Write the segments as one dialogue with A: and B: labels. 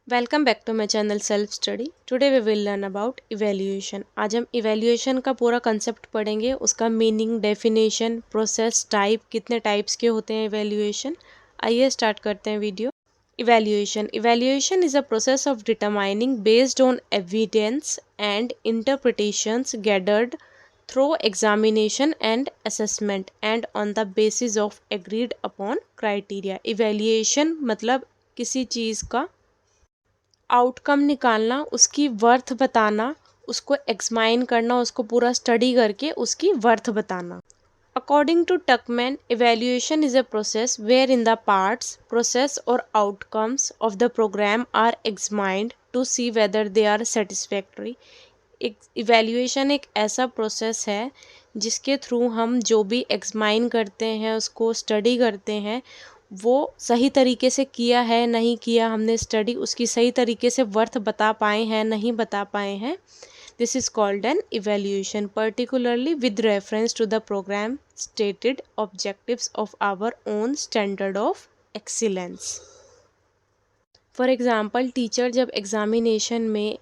A: Welcome back to my channel self study. Today we will learn about evaluation. आज हम evaluation का पूरा concept पढ़ेंगे, उसका मीनिंग, डेफिनेशन, प्रोसेस, टाइप, कितने टाइप्स के होते हैं इवैल्यूएशन। आइए स्टार्ट करते हैं video. Evaluation is a process of determining based on evidence and interpretations gathered through examination and assessment and on the basis of agreed upon criteria. Evaluation मतलब किसी चीज़ का आउटकम निकालना, उसकी वर्थ बताना, उसको एग्जामाइन करना, उसको पूरा स्टडी करके उसकी वर्थ बताना। According to Tuckman, evaluation is a process wherein the parts, process or outcomes of the program are examined to see whether they are satisfactory. Evaluation एक ऐसा प्रोसेस है जिसके थ्रू हम जो भी एग्जामाइन करते हैं, उसको स्टडी करते हैं, वो सही तरीके से किया है नहीं किया हमने स्टडी, उसकी सही तरीके से वर्थ बता पाए हैं नहीं बता पाए हैं। This is called an evaluation, particularly with reference to the program stated objectives of our own standard of excellence. For example, teacher जब एग्जामिनेशन में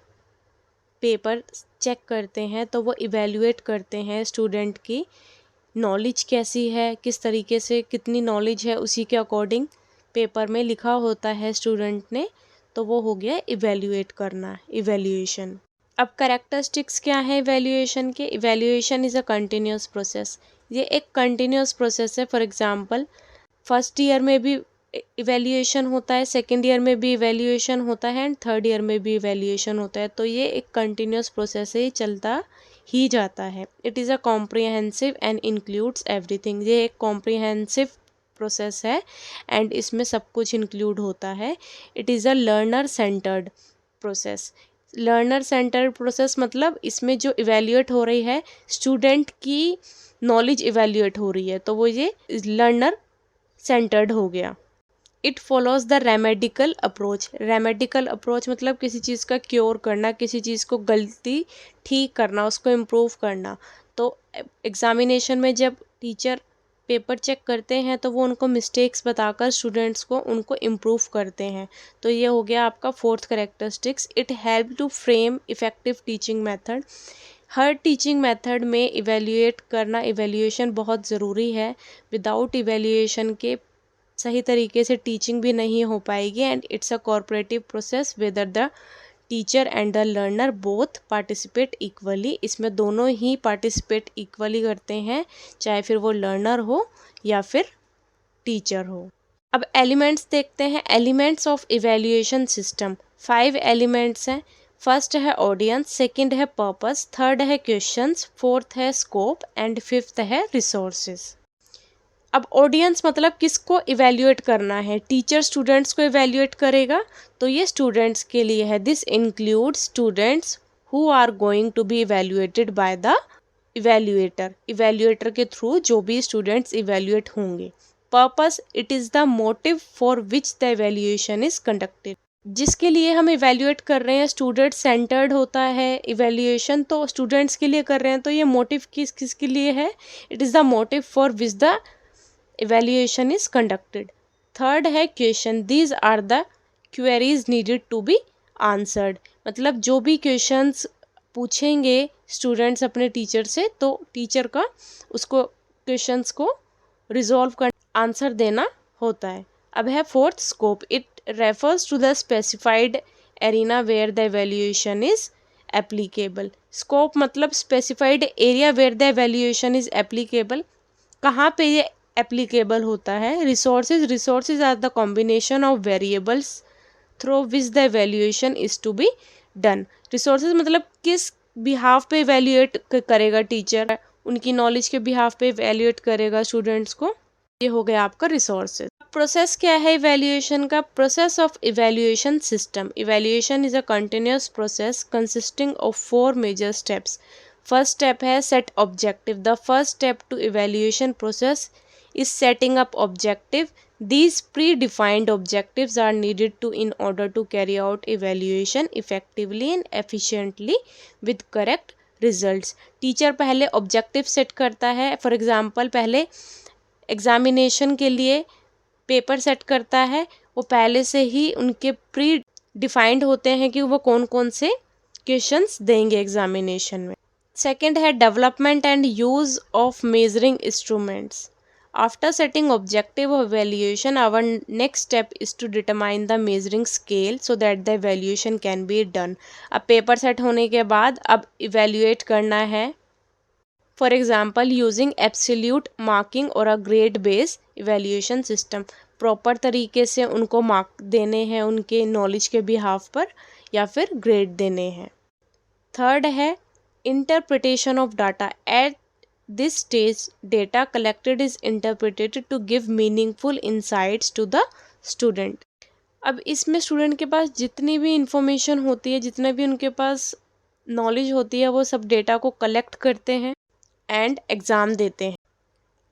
A: पेपर चेक करते हैं तो वो इवैल्यूएट करते हैं स्टूडेंट की नॉलेज कैसी है, किस तरीके से कितनी नॉलेज है, उसी के अकॉर्डिंग पेपर में लिखा होता है स्टूडेंट ने, तो वो हो गया इवैल्यूएट करना, इवैल्यूएशन। अब कैरेक्टरिस्टिक्स क्या है इवैल्यूएशन के? Evaluation is a continuous process. ये एक कंटिन्यूस प्रोसेस है। फॉर एग्जांपल, फर्स्ट ईयर में भी इवैल्यूएशन होता है, सेकेंड ईयर में भी इवैल्यूएशन होता है एंड थर्ड ईयर में भी इवैल्यूएशन होता है। तो ये एक कंटिन्यूस प्रोसेस है, ये चलता ही जाता है। It is a comprehensive and includes everything. ये एक कॉम्प्रिहेंसिव प्रोसेस है एंड इसमें सब कुछ इंक्लूड होता है। It is a learner centred process. Learner centred process मतलब इसमें जो इवैल्यूएट हो रही है, स्टूडेंट की नॉलेज इवैल्यूएट हो रही है, तो वो ये लर्नर सेंटर्ड हो गया। It follows the remedial approach. Remedial approach मतलब किसी चीज़ का क्योर करना, किसी चीज़ को गलती ठीक करना, उसको इम्प्रूव करना। तो एग्जामिनेशन में जब टीचर पेपर चेक करते हैं तो वो उनको मिस्टेक्स बताकर स्टूडेंट्स को उनको इम्प्रूव करते हैं। तो ये हो गया आपका fourth characteristics. It help to frame effective teaching method. हर टीचिंग मेथड में इवैल्यूएट करना, इवैल्यूएशन बहुत ज़रूरी है। विदाउट इवैल्यूएशन के सही तरीके से टीचिंग भी नहीं हो पाएगी and it's a corporative process whether the teacher and the learner both participate equally. इसमें दोनों ही पार्टिसिपेट इक्वली करते हैं, चाहे फिर वो लर्नर हो या फिर टीचर हो। अब एलिमेंट्स देखते हैं। Elements of evaluation system 5 elements हैं। फर्स्ट है ऑडियंस, सेकंड है पर्पस, थर्ड है क्वेश्चंस, फोर्थ है स्कोप एंड फिफ्थ है रिसोर्सेज। अब ऑडियंस मतलब किसको इवैल्यूएट करना है? टीचर स्टूडेंट्स को इवैल्यूएट करेगा, तो ये स्टूडेंट्स के लिए है। This includes students who are going to be evaluated by the evaluator. Evaluator के थ्रू जो भी स्टूडेंट्स इवैल्यूएट होंगे। Purpose, it is the motive for which the evaluation is conducted. जिसके लिए हम इवैल्यूएट कर रहे हैं, स्टूडेंट सेंटर्ड होता है इवैल्यूएशन, तो स्टूडेंट्स के लिए कर रहे हैं, तो ये मोटिव किसके लिए है? It is the motive for which the evaluation is conducted. Third है question, these are the queries needed to be answered. मतलब जो भी क्वेश्चंस पूछेंगे स्टूडेंट्स अपने टीचर से, तो टीचर का उसको क्वेश्चंस को रिजॉल्व कर आंसर देना होता है। अब है fourth scope. It refers to the specified arena where the evaluation is applicable. Scope मतलब specified area where the evaluation is applicable, कहाँ पे ये एप्लीकेबल होता है। Resources are the combination of variables through which the evaluation is to be done. Resources मतलब किस behalf पे evaluate करेगा टीचर, उनकी नॉलेज के बिहाफ पे इवैल्यूएट करेगा स्टूडेंट्स को। ये हो गया आपका रिसोर्सेज। प्रोसेस क्या है इवैल्यूएशन का? Process of evaluation system. Evaluation is a continuous process consisting of 4 major steps. First step है set objective. The first step to evaluation process is setting up objective. These predefined objectives are needed to in order to carry out evaluation effectively and efficiently with correct results. Teacher पहले objective set करता है। For example, पहले examination के लिए paper set करता है, वो पहले से ही उनके प्री डिफाइंड होते हैं कि वो कौन कौन से क्वेश्चंस देंगे एग्जामिनेशन में। सेकंड है development and use of measuring instruments. After setting objective of evaluation, our next step is to determine the measuring scale so that the evaluation can be done। अब पेपर सेट होने के बाद अब evaluate करना है, for example using absolute marking और a grade based evaluation system. Proper तरीके से उनको मार्क देने हैं उनके नॉलेज के बिहाफ पर या फिर ग्रेड देने हैं। थर्ड है interpretation of data. At this stage data collected is interpreted to give meaningful insights to the student. अब इसमें स्टूडेंट के पास जितनी भी इंफॉर्मेशन होती है, जितना भी उनके पास नॉलेज होती है, वो सब डेटा को कलेक्ट करते हैं एंड एग्ज़ाम देते हैं।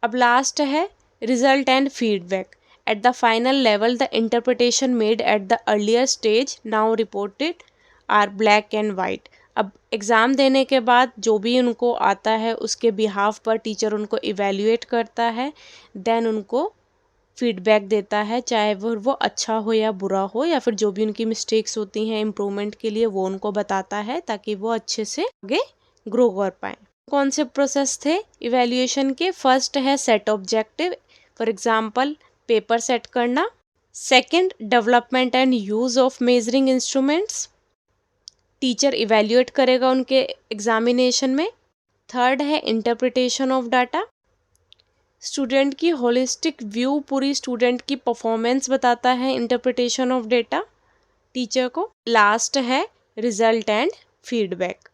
A: अब लास्ट है result and feedback. At the final level the interpretation made at the earlier stage now reported are black and white. अब एग्ज़ाम देने के बाद जो भी उनको आता है उसके बिहाफ पर टीचर उनको इवेल्युएट करता है, देन उनको फीडबैक देता है, चाहे वो अच्छा हो या बुरा हो, या फिर जो भी उनकी मिस्टेक्स होती हैं इम्प्रूवमेंट के लिए वो उनको बताता है ताकि वो अच्छे से आगे ग्रो कर पाएँ। कौन से प्रोसेस थे इवेल्युएशन के? फर्स्ट है set objective, for example paper set करना। Second development and use of measuring instruments, teacher evaluate करेगा उनके एग्जामिनेशन में। थर्ड है इंटरप्रिटेशन ऑफ डाटा, स्टूडेंट की होलिस्टिक व्यू, पूरी स्टूडेंट की परफॉर्मेंस बताता है इंटरप्रिटेशन ऑफ डेटा टीचर को। लास्ट है रिजल्ट एंड फीडबैक।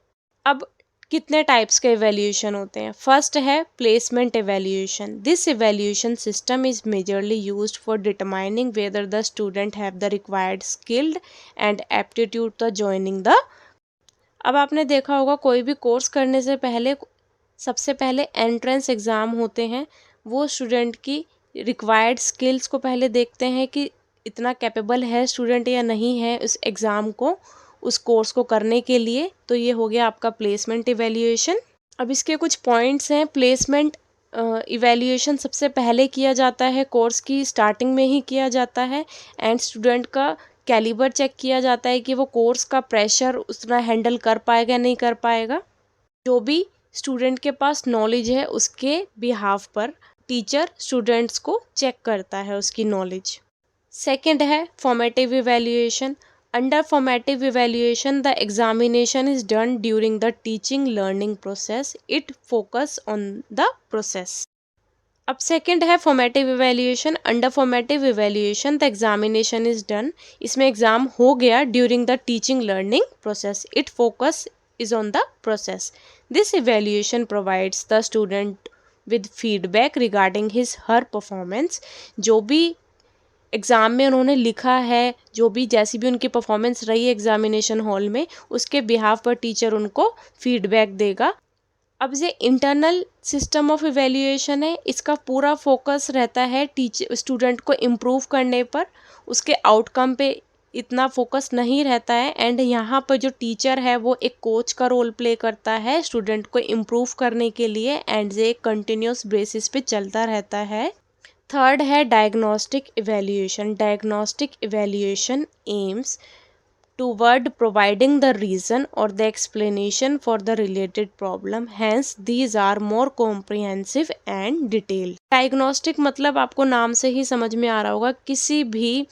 A: अब कितने टाइप्स के इवेल्युएशन होते हैं? फर्स्ट है placement evaluation. This evaluation system is majorly used for determining whether the student have the required skilled and aptitude the joining the. अब आपने देखा होगा कोई भी कोर्स करने से पहले सबसे पहले एंट्रेंस एग्ज़ाम होते हैं, वो स्टूडेंट की रिक्वायर्ड स्किल्स को पहले देखते हैं कि इतना कैपेबल है स्टूडेंट या नहीं है उस एग्ज़ाम को, उस कोर्स को करने के लिए। तो ये हो गया आपका प्लेसमेंट इवेल्युएशन। अब इसके कुछ पॉइंट्स हैं। प्लेसमेंट इवेल्युएशन सबसे पहले किया जाता है, कोर्स की स्टार्टिंग में ही किया जाता है, एंड स्टूडेंट का कैलिबर चेक किया जाता है कि वो कोर्स का प्रेशर उतना हैंडल कर पाएगा नहीं कर पाएगा। जो भी स्टूडेंट के पास नॉलेज है उसके बिहाफ पर टीचर स्टूडेंट्स को चेक करता है उसकी नॉलेज। सेकंड है formative evaluation. Under formative evaluation the examination is done during the teaching learning process, it focus on the process. अब सेकंड है formative evaluation. Under formative evaluation the examination is done, इसमें exam हो गया during the teaching learning process, it focus is on the process. This evaluation provides the student with feedback regarding his her performance। जो भी exam में उन्होंने लिखा है, जो भी जैसी भी उनकी परफॉर्मेंस रही एग्जामिनेशन हॉल में, उसके बिहाफ पर टीचर उनको फीडबैक देगा। अब ये इंटरनल सिस्टम ऑफ इवेल्युएशन है, इसका पूरा फोकस रहता है टीचर स्टूडेंट को इम्प्रूव करने पर, उसके आउटकम पे इतना फोकस नहीं रहता है। एंड यहाँ पर जो टीचर है वो एक कोच का रोल प्ले करता है स्टूडेंट को इम्प्रूव करने के लिए, एंड ये कंटिन्यूस बेसिस पे चलता रहता है। थर्ड है diagnostic evaluation. Diagnostic evaluation AIIMS toward providing the reason or the explanation for the related problem, hence these are more comprehensive and detailed। Diagnostic मतलब आपको नाम से ही समझ में आ रहा होगा, किसी भी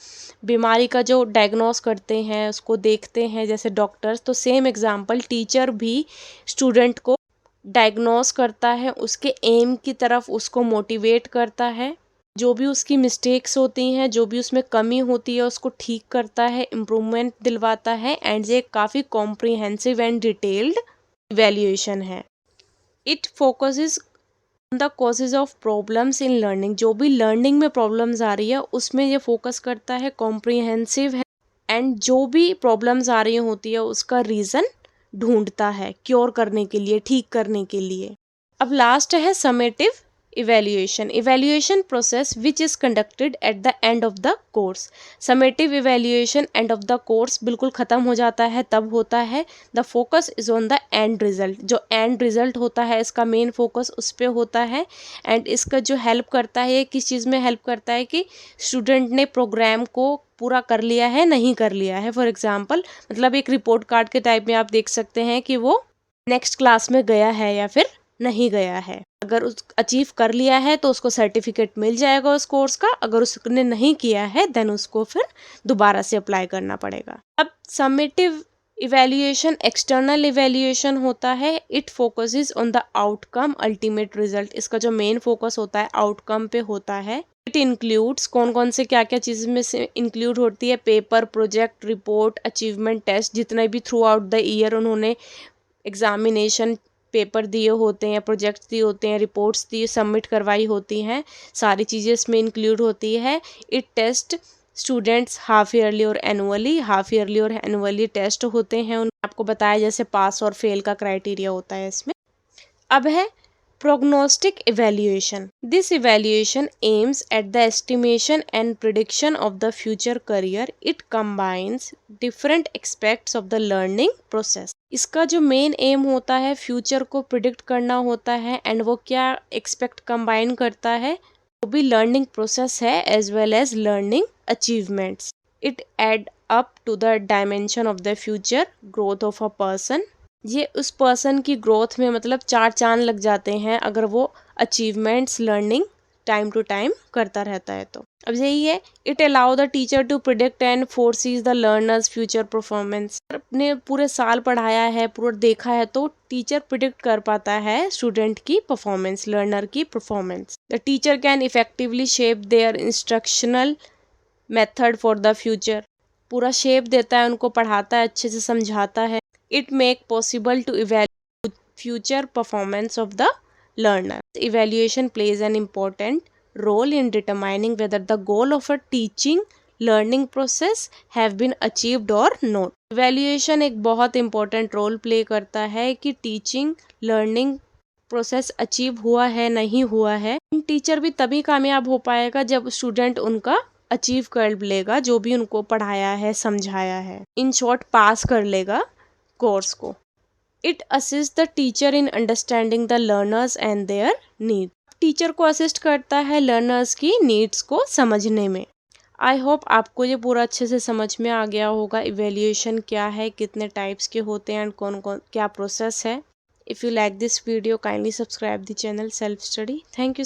A: बीमारी का जो डायग्नोस करते हैं उसको देखते हैं जैसे डॉक्टर्स, तो सेम एग्जांपल टीचर भी स्टूडेंट को डायग्नोस करता है, उसके एम की तरफ उसको मोटिवेट करता है, जो भी उसकी मिस्टेक्स होती हैं, जो भी उसमें कमी होती है उसको ठीक करता है, इम्प्रूवमेंट दिलवाता है, एंड ये काफ़ी कॉम्प्रिहेंसिव एंड डिटेल्ड इवेल्युएशन है। It focuses on the causes of problems in learning. जो भी लर्निंग में प्रॉब्लम्स आ रही है उसमें ये फोकस करता है, कॉम्प्रिहेंसिव है, एंड जो भी प्रॉब्लम्स आ रही होती है उसका रीज़न ढूंढता है क्योर करने के लिए, ठीक करने के लिए। अब लास्ट है summative evaluation process which is conducted at the end of the course. Summative evaluation end of the course बिल्कुल ख़त्म हो जाता है तब होता है। The focus is on the end result, जो एंड रिजल्ट होता है इसका मेन फोकस उस पर होता है। एंड इसका जो हेल्प करता है, किस चीज़ में हेल्प करता है कि स्टूडेंट ने प्रोग्राम को पूरा कर लिया है नहीं कर लिया है। फॉर एग्जाम्पल मतलब एक रिपोर्ट कार्ड के टाइप में आप देख सकते हैं कि वो नेक्स्ट क्लास में गया है या फिर नहीं गया है। अगर उस अचीव कर लिया है तो उसको सर्टिफिकेट मिल जाएगा उस कोर्स का, अगर उसने नहीं किया है देन उसको फिर दोबारा से अप्लाई करना पड़ेगा। अब समेटिव इवेल्युएशन एक्सटर्नल इवेल्युएशन होता है। It focuses on the outcome ultimate result. इसका जो मेन फोकस होता है आउटकम पे होता है। इट इंक्लूड्स कौन कौन से क्या क्या चीज़ में से इंक्लूड होती है, paper, project, report, achievement test, जितने भी थ्रू आउट द ईयर उन्होंने एग्जामिनेशन पेपर दिए होते हैं, प्रोजेक्ट्स दिए होते हैं, रिपोर्ट्स दी सबमिट करवाई होती हैं, सारी चीज़ें इसमें इंक्लूड होती है। It taste students half yearly और एनुअली टेस्ट होते हैं। आपको बताया जैसे पास और फेल का क्राइटेरिया होता है इसमें। अब है prognostic evaluation. This evaluation aims at the estimation and prediction of the future career. It combines different aspects of the learning process. इसका जो मेन एम होता है फ्यूचर को प्रिडिक्ट करना होता है। एंड वो क्या एक्सपेक्ट कंबाइन करता है, वो भी लर्निंग प्रोसेस है as well as learning achievements. It add up to the dimension of the future growth of a person. ये उस पर्सन की ग्रोथ में मतलब चार चांद लग जाते हैं अगर वो achievements learning time to time करता रहता है तो। अब यही है, it allow the teacher to predict and foresees the learners future performance. अपने पूरे साल पढ़ाया है, पूरा देखा है तो टीचर प्रिडिक्ट कर पाता है स्टूडेंट की परफॉर्मेंस, लर्नर की performance. The teacher can effectively shape there instructional method for the future. पूरा शेप देता है उनको, पढ़ाता है, अच्छे से समझाता है। It make possible to evaluate future performance of the learner. Evaluation plays an important role in determining whether the goal of a teaching learning process have been achieved or not. Evaluation एक बहुत important role play करता है कि teaching learning process achieve हुआ है नहीं हुआ है। टीचर भी तभी कामयाब हो पाएगा जब स्टूडेंट उनका अचीव कर लेगा, जो भी उनको पढ़ाया है समझाया है, इन शॉर्ट पास कर लेगा कोर्स को। It assist the teacher in understanding the learners and their need. Teacher को असिस्ट करता है लर्नर्स की नीड्स को समझने में। आई होप आपको ये पूरा अच्छे से समझ में आ गया होगा इवेल्युएशन क्या है, कितने टाइप्स के होते हैं एंड कौन कौन क्या प्रोसेस है। If you like this video kindly subscribe the channel self study. Thank you.